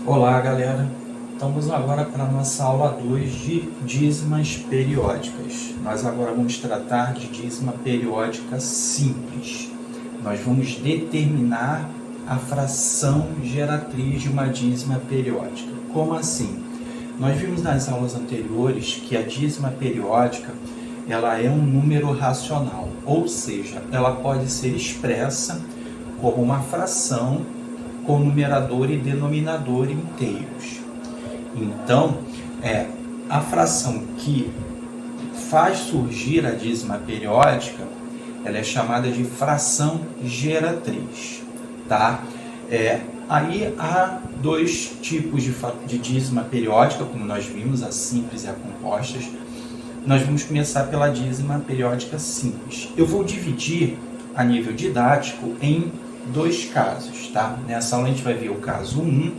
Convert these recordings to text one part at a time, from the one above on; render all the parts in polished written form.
Olá, galera. Estamos agora para a nossa aula 2 de dízimas periódicas. Nós agora vamos tratar de dízima periódica simples. Nós vamos determinar a fração geratriz de uma dízima periódica. Como assim? Nós vimos nas aulas anteriores que a dízima periódica ela é um número racional, ou seja, ela pode ser expressa como uma fração com numerador e denominador inteiros. Então, a fração que faz surgir a dízima periódica, ela é chamada de fração geratriz, tá? Aí há dois tipos de dízima periódica, como nós vimos, a simples e a compostas. Nós vamos começar pela dízima periódica simples. Eu vou dividir a nível didático em dois casos, tá? Nessa aula a gente vai ver o caso 1,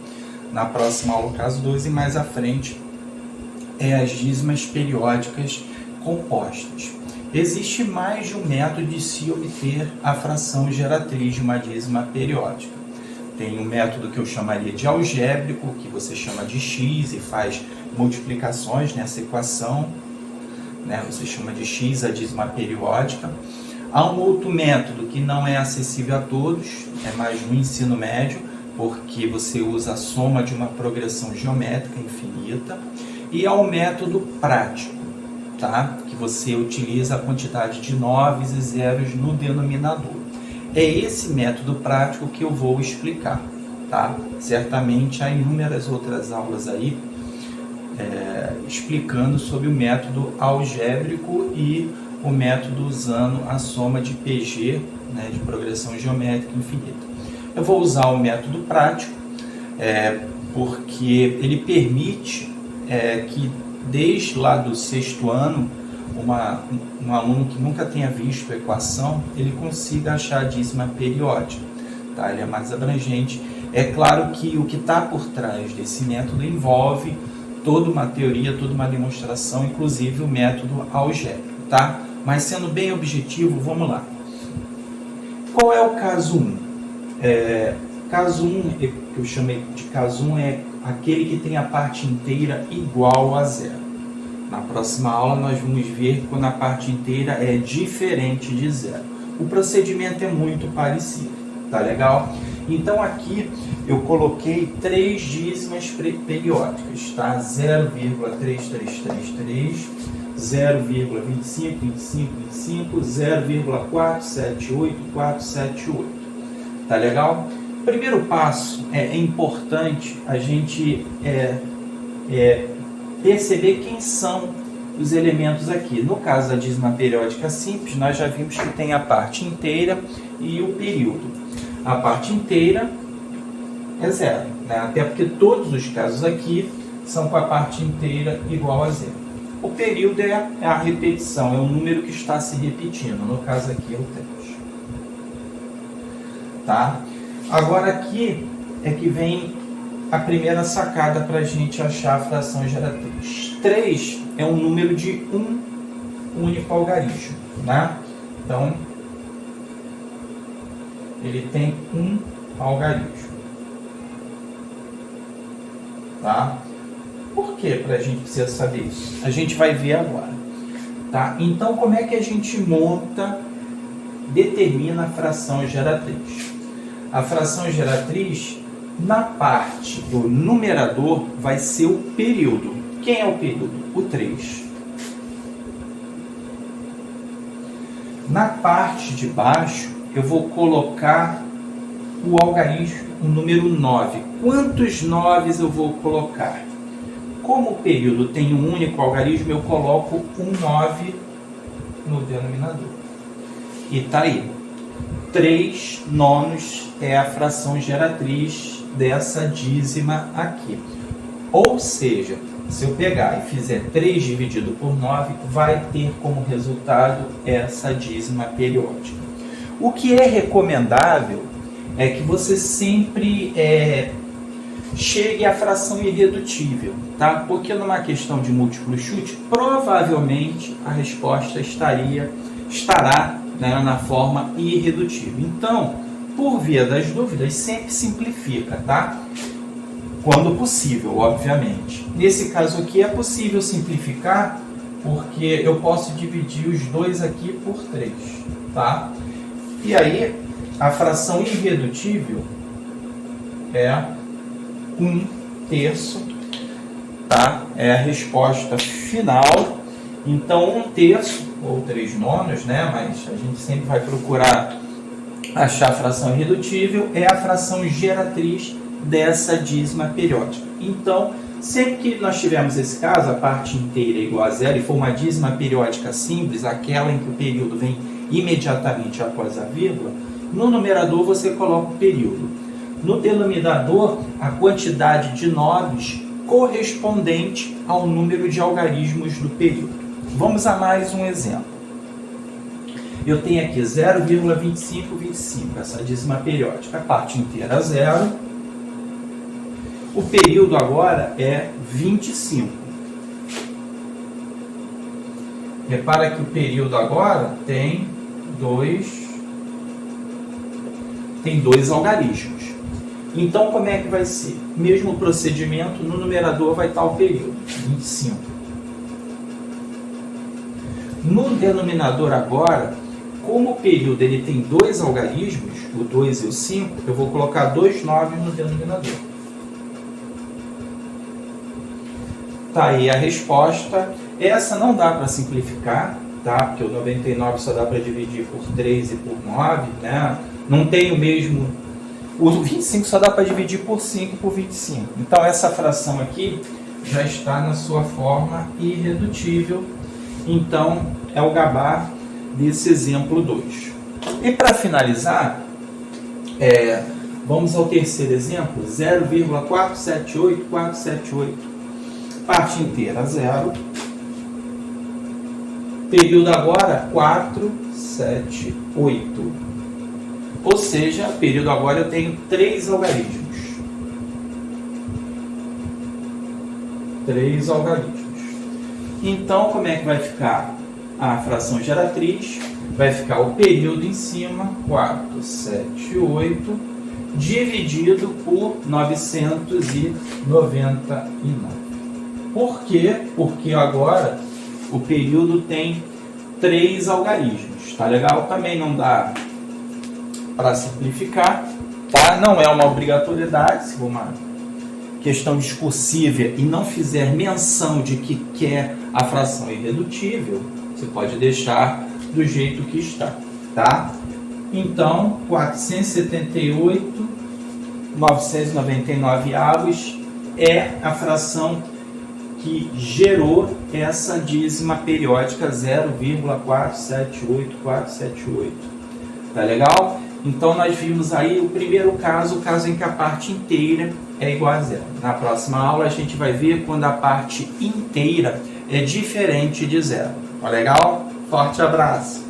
na próxima aula o caso 2 e mais à frente as dízimas periódicas compostas. Existe mais de um método de se obter a fração geratriz de uma dízima periódica. Tem um método que eu chamaria de algébrico, que você chama de x e faz multiplicações nessa equação, né? Você chama de x a dízima periódica. Há um outro método que não é acessível a todos, é mais no ensino médio, porque você usa a soma de uma progressão geométrica infinita. E há um método prático, tá? Que você utiliza a quantidade de noves e zeros no denominador. É esse método prático que eu vou explicar, tá? Certamente há inúmeras outras aulas aí explicando sobre o método algébrico e o método usando a soma de PG, né, de progressão geométrica infinita. Eu vou usar o método prático, porque ele permite que desde lá do 6º ano, um aluno que nunca tenha visto a equação, ele consiga achar a dízima periódica, tá? Ele é mais abrangente. É claro que o que está por trás desse método envolve toda uma teoria, toda uma demonstração, inclusive o método algébrico, tá? Mas sendo bem objetivo, vamos lá. Qual é o caso 1? Caso 1, que eu chamei de caso 1, é aquele que tem a parte inteira igual a zero. Na próxima aula nós vamos ver quando a parte inteira é diferente de zero. O procedimento é muito parecido, tá legal? Então aqui eu coloquei 3 dízimas periódicas, tá? 0,3333, 0,252525, 0,478478. Tá legal? Primeiro passo, é importante a gente perceber quem são os elementos aqui. No caso da dízima periódica simples, nós já vimos que tem a parte inteira e o período. A parte inteira é zero, né? Até porque todos os casos aqui são com a parte inteira igual a zero. O período é a repetição, é o número que está se repetindo. No caso aqui é o 3. Tá? Agora aqui é que vem a primeira sacada para a gente achar a fração geratriz. 3 é um número de um único algarismo, né? Então, ele tem um algarismo. Tá? Por que a gente precisa saber isso? A gente vai ver agora. Tá? Então, como é que a gente determina a fração geratriz? A fração geratriz, na parte do numerador, vai ser o período. Quem é o período? O 3. Na parte de baixo, eu vou colocar o algarismo, o número 9. Quantos 9 eu vou colocar? Como o período tem um único algarismo, eu coloco um 9 no denominador. E tá aí. 3 nonos é a fração geratriz dessa dízima aqui. Ou seja, se eu pegar e fizer 3 dividido por 9, vai ter como resultado essa dízima periódica. O que é recomendável é que você sempre chegue à fração irredutível, tá? Porque numa questão de múltiplo chute, provavelmente a resposta estará né, na forma irredutível. Então, por via das dúvidas, sempre simplifica, tá? quando possível, obviamente. Nesse caso aqui é possível simplificar, porque eu posso dividir os dois aqui por 3, tá? E aí, a fração irredutível é 1/3, tá? É a resposta final. Então, 1/3, ou 3/9, né? Mas a gente sempre vai procurar achar a fração irredutível, é a fração geratriz dessa dízima periódica. Então, sempre que nós tivermos esse caso, a parte inteira é igual a zero, e for uma dízima periódica simples, aquela em que o período vem imediatamente após a vírgula, no numerador você coloca o período. No denominador, a quantidade de noves correspondente ao número de algarismos do período. Vamos a mais um exemplo. Eu tenho aqui 0,2525, essa dízima periódica, a parte inteira 0. O período agora é 25. Repara que o período agora tem dois algarismos. Então, como é que vai ser? Mesmo procedimento, no numerador vai estar o período, 25. No denominador agora, como o período ele tem dois algarismos, o 2 e o 5, eu vou colocar 2 noves no denominador. Tá aí a resposta. Essa não dá para simplificar, tá? Porque o 99 só dá para dividir por 3 e por 9, né? Não tem o mesmo... O 25 só dá para dividir por 5 e por 25. Então, essa fração aqui já está na sua forma irredutível. Então, é o gabá desse exemplo 2. E para finalizar, vamos ao terceiro exemplo, 0,478478. Parte inteira 0. Período agora 478. Ou seja, período agora eu tenho 3 algarismos. 3 algarismos. Então, como é que vai ficar a fração geratriz? Vai ficar o período em cima, 478, dividido por 999. Por quê? Porque agora o período tem 3 algarismos. Tá legal? Também não dá para simplificar, tá? Não é uma obrigatoriedade, se for uma questão discursiva e não fizer menção de que quer a fração irredutível, você pode deixar do jeito que está, tá? Então, 478, 999 avos é a fração que gerou essa dízima periódica 0,478478. Tá legal? Então, nós vimos aí o primeiro caso, o caso em que a parte inteira é igual a zero. Na próxima aula, a gente vai ver quando a parte inteira é diferente de zero. Tá legal? Forte abraço!